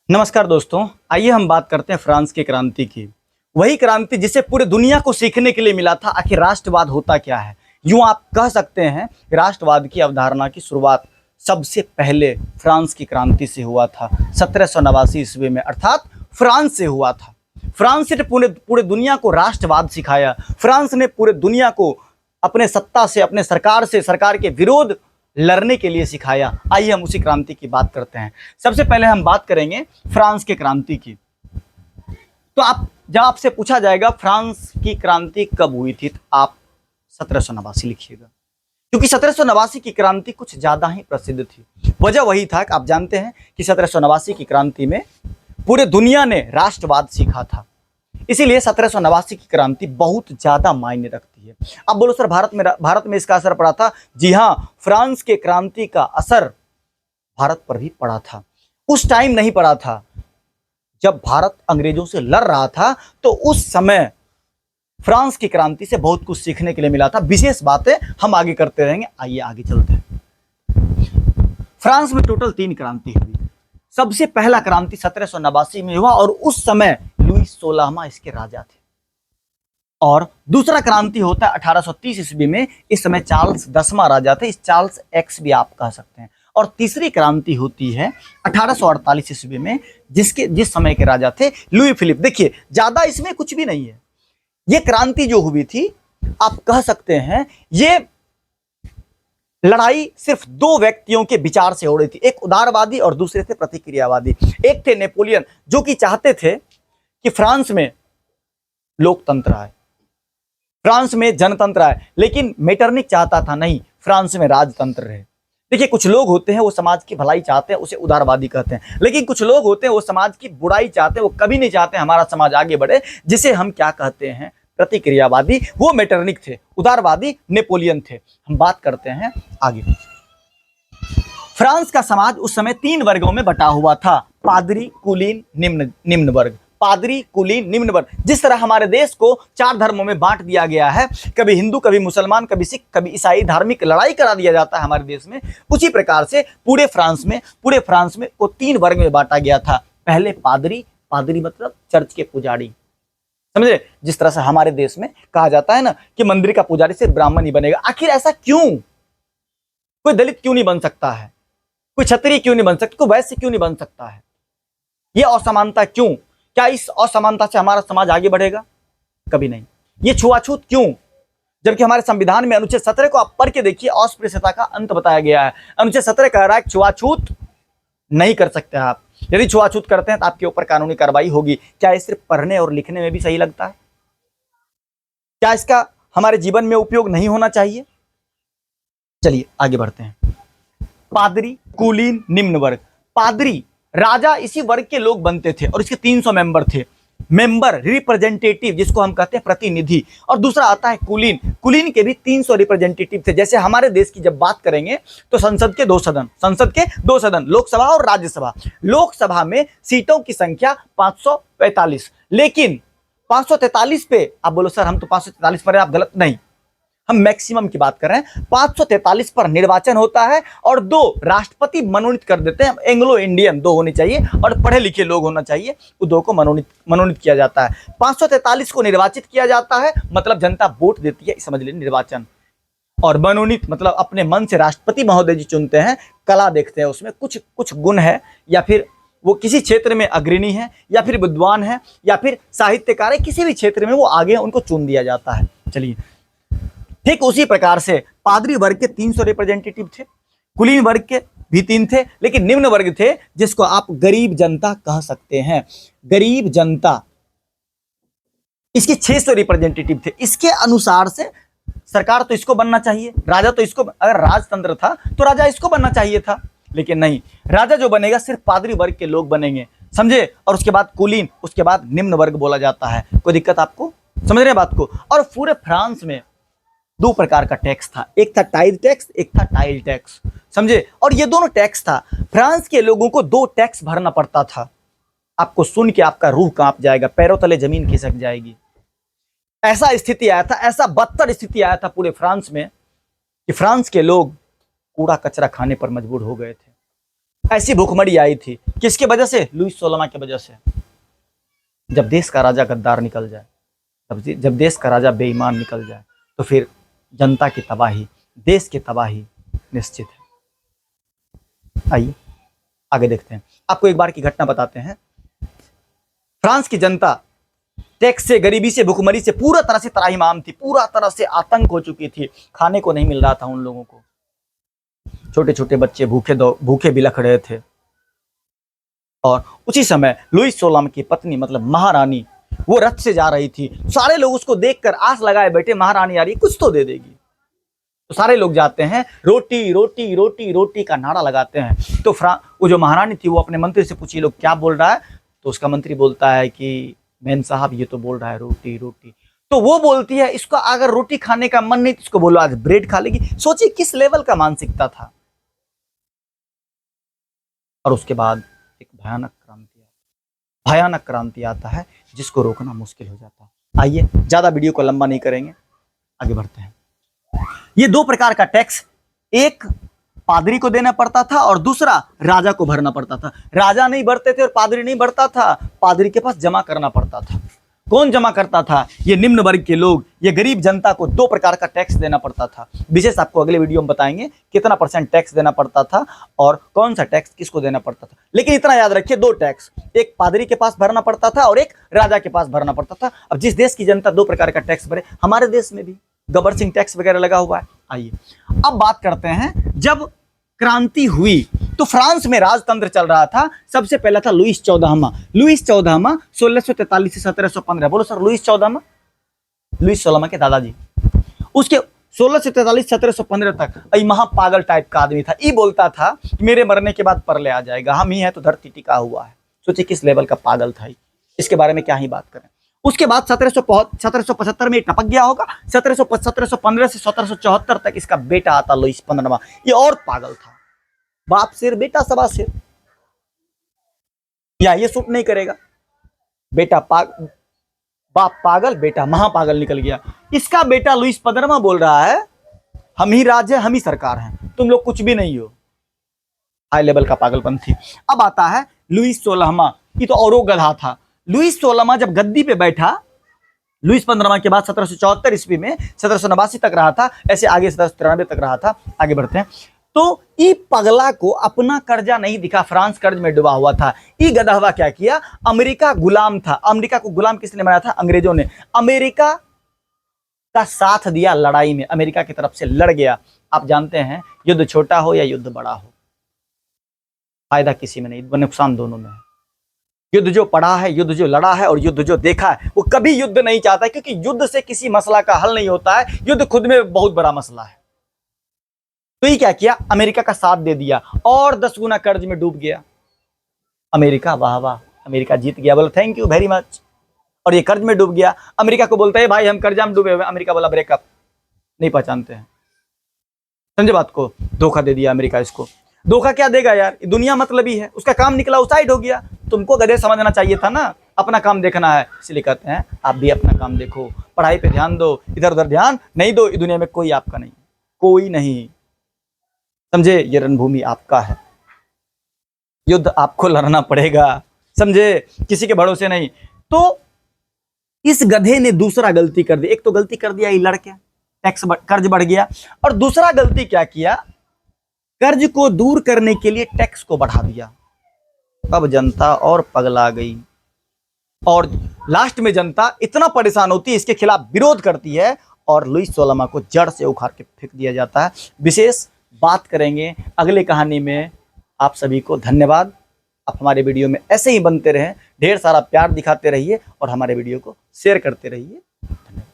नमस्कार दोस्तों, आइए हम बात करते हैं फ्रांस की क्रांति की। वही क्रांति जिसे पूरे दुनिया को सीखने के लिए मिला था। आखिर राष्ट्रवाद होता क्या है? यूं आप कह सकते हैं राष्ट्रवाद की अवधारणा की शुरुआत सबसे पहले फ्रांस की क्रांति से हुआ था 1789 ईस्वी में, अर्थात फ्रांस से हुआ था। फ्रांस ने पूरे पूरे दुनिया को राष्ट्रवाद सिखाया। फ्रांस ने पूरे दुनिया को अपने सत्ता से, अपने सरकार से, सरकार के विरोध लड़ने के लिए सिखाया। आइए हम उसी क्रांति की बात करते हैं। सबसे पहले हम बात करेंगे फ्रांस के क्रांति की। तो जब आपसे पूछा जाएगा फ्रांस की क्रांति कब हुई थी, तो आप 1789 लिखिएगा, क्योंकि 1789 की क्रांति कुछ ज्यादा ही प्रसिद्ध थी। वजह वही था कि आप जानते हैं कि 1789 की क्रांति में पूरे दुनिया ने राष्ट्रवाद सीखा था, इसीलिए 1789 की क्रांति बहुत ज्यादा मायने रखती है। अब बोलो सर, भारत में इसका असर पड़ा था? जी हाँ, फ्रांस के क्रांति का असर भारत पर भी पड़ा था। उस टाइम नहीं पड़ा था जब भारत अंग्रेजों से लड़ रहा था, तो उस समय फ्रांस की क्रांति से बहुत कुछ सीखने के लिए मिला था। विशेष बातें हम आगे करते रहेंगे। आइए आगे चलते हैं। फ्रांस में टोटल 3 क्रांति हुई। सबसे पहला क्रांति 1789 में हुआ और उस समय लुई 16वां इसके राजा थे। और दूसरा क्रांति होता है 1830 ईस्वी में। इस समय चार्ल्स 10वां राजा थे, इस चार्ल्स एक्स भी आप कह सकते हैं। और तीसरी क्रांति होती है 1848 ईस्वी में, जिस समय के राजा थे लुई फिलिप। देखिए, ज्यादा इसमें कुछ भी नहीं है। ये क्रांति जो हुई थी, आप कह सकते हैं ये लड़ाई सिर्फ 2 व्यक्तियों के विचार से हो रही थी। एक उदारवादी और दूसरे थे प्रतिक्रियावादी। एक थे नेपोलियन, जो कि चाहते थे कि फ्रांस में लोकतंत्र आए, फ्रांस में जनतंत्र आए, लेकिन मेटरनिक चाहता था नहीं, फ्रांस में राजतंत्र रहे। देखिए, कुछ लोग होते हैं वो समाज की भलाई चाहते हैं, उसे उदारवादी कहते हैं। लेकिन कुछ लोग होते हैं वो समाज की बुराई चाहते हैं, वो कभी नहीं चाहते हमारा समाज आगे बढ़े, जिसे हम क्या कहते हैं? प्रतिक्रियावादी। वो मेटरनिक थे, उदारवादी नेपोलियन थे। हम बात करते हैं आगे। फ्रांस का समाज उस समय 3 वर्गों में बटा हुआ था: पादरी, कुलीन, निम्न वर्ग। पादरी, कुलीन, निम्न वर्ग। जिस तरह हमारे देश को 4 धर्मों में बांट दिया गया है, कभी हिंदू, कभी मुसलमान, कभी सिख, कभी ईसाई, धार्मिक लड़ाई करा दिया जाता है हमारे देश में, उसी प्रकार से पूरे फ्रांस में को 3 वर्ग में बांटा गया था। पहले पादरी, पादरी मतलब चर्च के पुजारी, समझे? जिस तरह से हमारे देश में कहा जाता है ना कि मंदिर का पुजारी सिर्फ ब्राह्मण ही बनेगा। आखिर ऐसा क्यों? कोई दलित क्यों नहीं बन सकता है? कोई क्षत्रिय क्यों नहीं बन सकता? कोई वैश्य क्यों नहीं बन सकता है? ये असमानता क्यों? क्या इस असमानता से हमारा समाज आगे बढ़ेगा? कभी नहीं। ये छुआछूत क्यों? जबकि हमारे संविधान में अनुच्छेद 17 को आप पढ़ के देखिए, अस्पृश्यता का अंत बताया गया है। अनुच्छेद 17 कह रहा है छुआछूत नहीं कर सकते आप। यदि छुआछूत करते हैं तो आपके ऊपर कानूनी कार्रवाई होगी। क्या ये सिर्फ पढ़ने और लिखने में भी सही लगता है? क्या इसका हमारे जीवन में उपयोग नहीं होना चाहिए? चलिए आगे बढ़ते हैं। पादरी, कुलीन, निम्न वर्ग। पादरी, राजा इसी वर्ग के लोग बनते थे और इसके 300 मेंबर थे। मेंबर, रिप्रेजेंटेटिव, जिसको हम कहते हैं प्रतिनिधि। और दूसरा आता है कुलीन। कुलीन के भी 300 रिप्रेजेंटेटिव थे। जैसे हमारे देश की जब बात करेंगे तो संसद के 2 सदन, लोकसभा और राज्यसभा। लोकसभा में सीटों की संख्या 545, लेकिन 543 पे आप बोलो सर हम तो 543 पर, आप गलत। नहीं, हम मैक्सिमम की बात कर रहे हैं। 543 पर निर्वाचन होता है और 2 राष्ट्रपति मनोनीत कर देते हैं। एंग्लो इंडियन 2 होने चाहिए और पढ़े लिखे लोग होना चाहिए, वो 2 को मनोनीत किया जाता है। 543 को निर्वाचित किया जाता है, मतलब जनता वोट देती है, समझ लीजिए निर्वाचन। और मनोनीत मतलब अपने मन से राष्ट्रपति महोदय जी चुनते हैं। कला देखते हैं उसमें, कुछ गुण है, या फिर वो किसी क्षेत्र में अग्रणी है, या फिर विद्वान है, या फिर साहित्यकार है, किसी भी क्षेत्र में वो आगे उनको चुन दिया जाता है। चलिए, ठीक उसी प्रकार से पादरी वर्ग के 300 रिप्रेजेंटेटिव थे, कुलीन वर्ग के भी 3 थे, लेकिन निम्न वर्ग थे जिसको आप गरीब जनता कह सकते हैं। गरीब जनता, इसके 600 रिप्रेजेंटेटिव थे। इसके अनुसार से सरकार तो इसको बनना चाहिए, राजा तो इसको, अगर राजतंत्र था तो राजा इसको बनना चाहिए था, लेकिन नहीं, राजा जो बनेगा सिर्फ पादरी वर्ग के लोग बनेंगे, समझे? और उसके बाद कुलीन, उसके बाद निम्न वर्ग बोला जाता है। कोई दिक्कत आपको? समझ रहे हैं बात को? और पूरे फ्रांस में 2 प्रकार का टैक्स था, एक था टाइल टैक्स, एक था टाइल टैक्स, समझे? और ये दोनों टैक्स था। फ्रांस के लोगों को 2 टैक्स भरना पड़ता था। आपको सुन के आपका रूह कांप जाएगा, पैरों तले जमीन खिसक जाएगी। ऐसा स्थिति आया था, ऐसा बदतर स्थिति आया था पूरे फ्रांस में कि फ्रांस के लोग कूड़ा कचरा खाने पर मजबूर हो गए थे। ऐसी भूखमरी आई थी, किसकी वजह से? लुईस 16 की वजह से। जब देश का राजा गद्दार निकल जाए, जब देश का राजा बेईमान निकल जाए, तो फिर जनता की तबाही, देश की तबाही निश्चित है। आइए आगे देखते हैं। आपको एक बार की घटना बताते हैं। फ्रांस की जनता टैक्स से, गरीबी से, भुखमरी से पूरा तरह से त्राहिमाम थी, पूरा तरह से आतंक हो चुकी थी। खाने को नहीं मिल रहा था उन लोगों को, छोटे छोटे बच्चे भूखे बिलख रहे थे। और उसी समय लुईस 16 की पत्नी मतलब महारानी, वो रथ से जा रही थी। सारे लोग उसको देखकर आस लगाए बैठे, महारानी आ रही, कुछ तो दे देगी। तो सारे लोग जाते हैं, रोटी रोटी रोटी रोटी का नारा लगाते हैं। तो वो जो महारानी थी, वो अपने मंत्री से पूछी, लोग क्या बोल रहा है? तो उसका मंत्री बोलता है कि मैन साहब ये तो बोल रहा है रोटी रोटी। तो वो बोलती है, इसका अगर रोटी खाने का मन नहीं तो इसको बोलो आज ब्रेड खा लेगी। सोचिए किस लेवल का मानसिकता था। और उसके बाद एक भयानक क्रांति आता है, जिसको रोकना मुश्किल हो जाता है। आइए ज्यादा वीडियो को लंबा नहीं करेंगे, आगे बढ़ते हैं। ये दो प्रकार का टैक्स, एक पादरी को देना पड़ता था और दूसरा राजा को भरना पड़ता था। राजा नहीं भरते थे और पादरी नहीं भरता था, पादरी के पास जमा करना पड़ता था। कौन जमा करता था? ये निम्न वर्ग के लोग, ये गरीब जनता को दो प्रकार का टैक्स देना पड़ता था। विशेष आपको अगले वीडियो में बताएंगे कितना % टैक्स देना पड़ता था और कौन सा टैक्स किसको देना पड़ता था। लेकिन इतना याद रखिए, दो टैक्स, एक पादरी के पास भरना पड़ता था और एक राजा के पास भरना पड़ता था। अब जिस देश की जनता दो प्रकार का टैक्स भरे, हमारे देश में भी गब्बर सिंह टैक्स वगैरह लगा हुआ है। आइए अब बात करते हैं, जब क्रांति हुई तो फ्रांस में राजतंत्र चल रहा था। सबसे पहला था लुईस 14वां। लुईस 14वां 1643 से 1715। बोलो सर, लुईस 14वां? लुईस 16 के दादाजी। उसके 1643 1715 तक महापागल टाइप का आदमी था। ये बोलता था कि मेरे मरने के बाद परले आ जाएगा, हम ही है तो धरती टिका हुआ है। सोचिए किस लेवल का पागल था। इसके बारे में क्या ही बात करें। उसके बाद 1775 में टपक गया होगा। 1715 से 1774 तक इसका बेटा आता लुईस 15वां। ये और पागल था, बाप सिर बेटा सवा सिर। या ये सूट नहीं करेगा, बाप पागल, बेटा महापागल निकल गया। इसका बेटा लुईस 15वां बोल रहा है हम ही राज है, हम ही सरकार हैं, तुम लोग कुछ भी नहीं हो। हाई लेवल का पागलपन थी। अब आता है लुईस 16वां। ये तो औरों गधा था। लुईस 16वां जब गद्दी पे बैठा, लुईस 15वां के बाद 1774 ईस्वी में 1789 तक रहा था, ऐसे आगे 1793 तक रहा था। आगे बढ़ते हैं। तो ई पगला को अपना कर्जा नहीं दिखा, फ्रांस कर्ज में डूबा हुआ था। ई गधा क्या किया? अमेरिका गुलाम था। अमेरिका को गुलाम किसने बनाया था? अंग्रेजों ने। अमेरिका का साथ दिया लड़ाई में, अमेरिका की तरफ से लड़ गया। आप जानते हैं युद्ध छोटा हो या युद्ध बड़ा हो, फायदा किसी में नहीं, नुकसान दोनों में है। युद्ध जो पढ़ा है, युद्ध जो लड़ा है और युद्ध जो देखा है, वो कभी युद्ध नहीं चाहता है, क्योंकि युद्ध से किसी मसला का हल नहीं होता है। युद्ध खुद में बहुत बड़ा मसला है। तो ये क्या किया? अमेरिका का साथ दे दिया और 10 गुना कर्ज में डूब गया। अमेरिका वाह वाह, अमेरिका जीत गया, बोला थैंक यू वेरी मच, और ये कर्ज में डूब गया। अमेरिका को बोलता है भाई हम कर्जा में डूबे हुए। अमेरिका बोला ब्रेकअप, नहीं पहचानते हैं। समझे बात को? धोखा दे दिया अमेरिका इसको। धोखा क्या देगा यार, दुनिया मतलबी है। उसका काम निकला, उस साइड हो गया। तुमको गधे समझना चाहिए था ना, अपना काम देखना है। इसलिए कहते हैं आप भी अपना काम देखो, पढ़ाई पे ध्यान दो, इधर उधर ध्यान नहीं दो। इस दुनिया में कोई आपका नहीं, कोई नहीं। समझे? ये रणभूमि आपका है, युद्ध आपको लड़ना पड़ेगा। समझे? किसी के भरोसे नहीं। तो इस गधे ने दूसरा गलती कर दी। एक तो गलती कर दिया ये लड़के, कर्ज बढ़ गया, और दूसरा गलती क्या किया? कर्ज को दूर करने के लिए टैक्स को बढ़ा दिया। अब जनता और पगला गई, और लास्ट में जनता इतना परेशान होती है, इसके खिलाफ विरोध करती है, और लुईस 16वां को जड़ से उखाड़ के फेंक दिया जाता है। विशेष बात करेंगे अगले कहानी में। आप सभी को धन्यवाद। आप हमारे वीडियो में ऐसे ही बनते रहें, ढेर सारा प्यार दिखाते रहिए और हमारे वीडियो को शेयर करते रहिए। धन्यवाद।